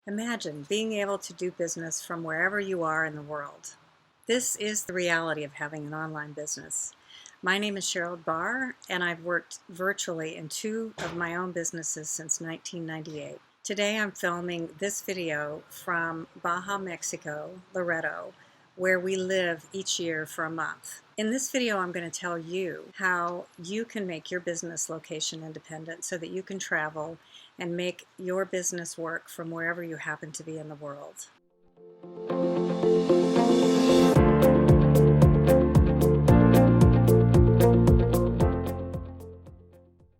Imagine being able to do business from wherever you are in the world. This is the reality of having an online business. My name is Sherold Barr, and I've worked virtually in two of my own businesses since 1998. Today I'm filming this video from Baja, Mexico, Loreto, where we live each year for a month. In this video, I'm going to tell you how you can make your business location independent so that you can travel and make your business work from wherever you happen to be in the world.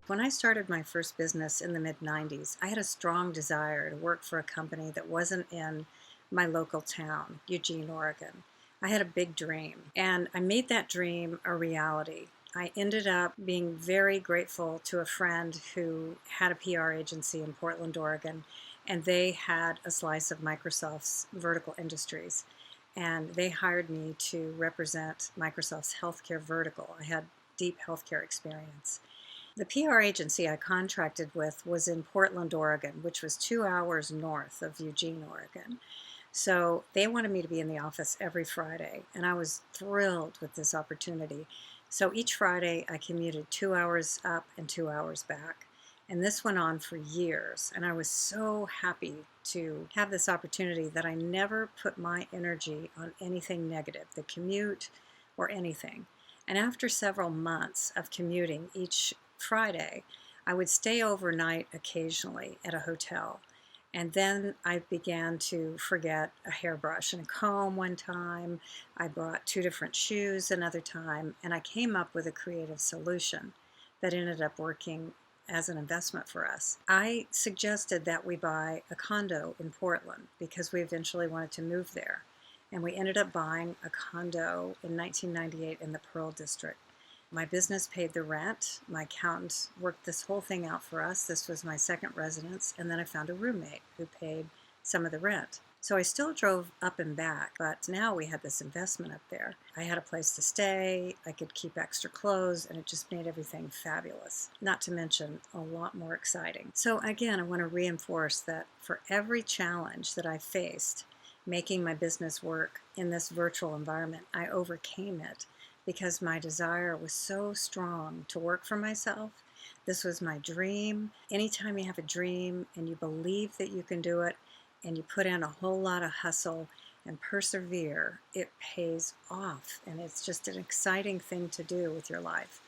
When I started my first business in the mid-90s, I had a strong desire to work for a company that wasn't in my local town, Eugene, Oregon. I had a big dream, and I made that dream a reality. I ended up being very grateful to a friend who had a PR agency in Portland, Oregon, and they had a slice of Microsoft's vertical industries. And they hired me to represent Microsoft's healthcare vertical. I had deep healthcare experience. The PR agency I contracted with was in Portland, Oregon, which was 2 hours north of Eugene, Oregon. So they wanted me to be in the office every Friday, and I was thrilled with this opportunity. So each Friday I commuted 2 hours up and 2 hours back. And this went on for years, and I was so happy to have this opportunity that I never put my energy on anything negative, the commute or anything. And after several months of commuting each Friday, I would stay overnight occasionally at a hotel. And then I began to forget a hairbrush and a comb one time. I brought 2 different shoes another time, and I came up with a creative solution that ended up working as an investment for us. I suggested that we buy a condo in Portland because we eventually wanted to move there. And we ended up buying a condo in 1998 in the Pearl District. My business paid the rent. My accountant worked this whole thing out for us. This was my second residence, and then I found a roommate who paid some of the rent. So I still drove up and back, but now we had this investment up there. I had a place to stay, I could keep extra clothes, and it just made everything fabulous. Not to mention a lot more exciting. So again, I want to reinforce that for every challenge that I faced, making my business work in this virtual environment, I overcame it because my desire was so strong to work for myself. This was my dream. Anytime you have a dream and you believe that you can do it and you put in a whole lot of hustle and persevere, it pays off, and it's just an exciting thing to do with your life.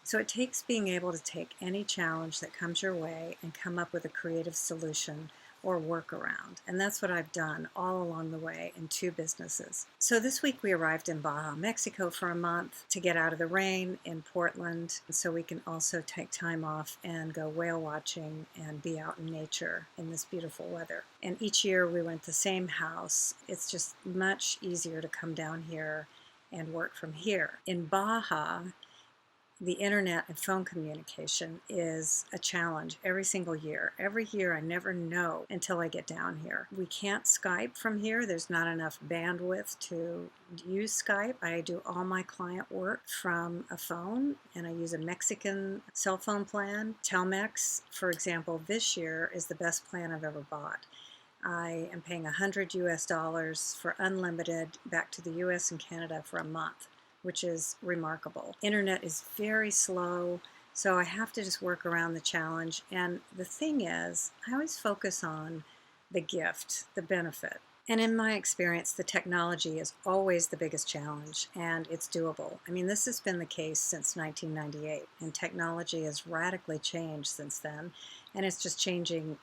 So it takes being able to take any challenge that comes your way and come up with a creative solution or workaround. And that's what I've done all along the way in 2 businesses. So this week we arrived in Baja, Mexico for a month to get out of the rain in Portland, so we can also take time off and go whale watching and be out in nature in this beautiful weather. And each year we rent the same house. It's just much easier to come down here and work from here. In Baja, the internet and phone communication is a challenge every single year. Every year I never know until I get down here. We can't Skype from here. There's not enough bandwidth to use Skype. I do all my client work from a phone, and I use a Mexican cell phone plan. Telmex, for example, this year is the best plan I've ever bought. I am paying $100 for unlimited back to the US and Canada for a month, which is remarkable. Internet is very slow, so I have to just work around the challenge. And the thing is, I always focus on the gift, the benefit. And in my experience, the technology is always the biggest challenge, and it's doable. I mean, this has been the case since 1998, and technology has radically changed since then, and it's just changing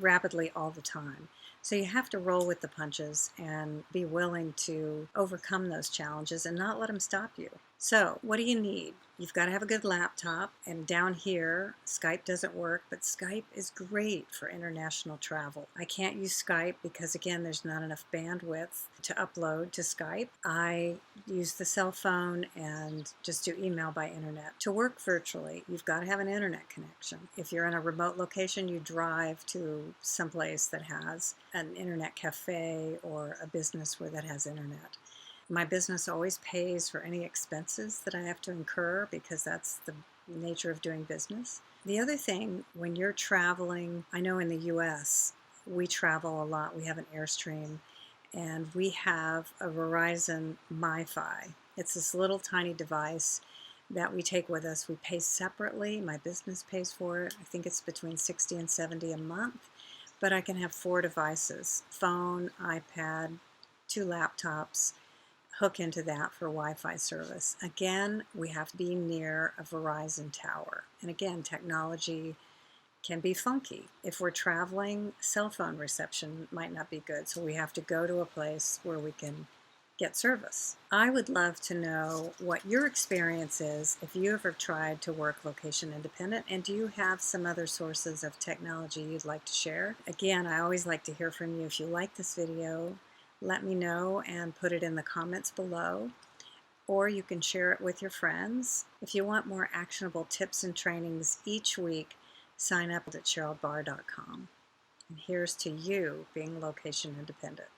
rapidly all the time. So you have to roll with the punches and be willing to overcome those challenges and not let them stop you. So what do you need? You've got to have a good laptop, and down here Skype doesn't work, but Skype is great for international travel. I can't use Skype because, again, there's not enough bandwidth to upload to Skype. I use the cell phone and just do email by internet. To work virtually, you've got to have an internet connection. If you're in a remote location, you drive to someplace that has an internet cafe or a business where that has internet. My business always pays for any expenses that I have to incur because that's the nature of doing business. The other thing, when you're traveling, I know in the US, we travel a lot. We have an Airstream, and we have a Verizon MiFi. It's this little tiny device that we take with us. We pay separately. My business pays for it. I think it's between 60 and 70 a month, but I can have 4 devices: phone, iPad, 2 laptops, hook into that for Wi-Fi service. Again, we have to be near a Verizon tower. And again, technology can be funky. If we're traveling, cell phone reception might not be good, so we have to go to a place where we can get service. I would love to know what your experience is if you ever tried to work location independent, and do you have some other sources of technology you'd like to share? Again, I always like to hear from you. If you like this video, let me know and put it in the comments below, or you can share it with your friends. If you want more actionable tips and trainings each week, sign up at SheroldBarr.com. And here's to you being location independent.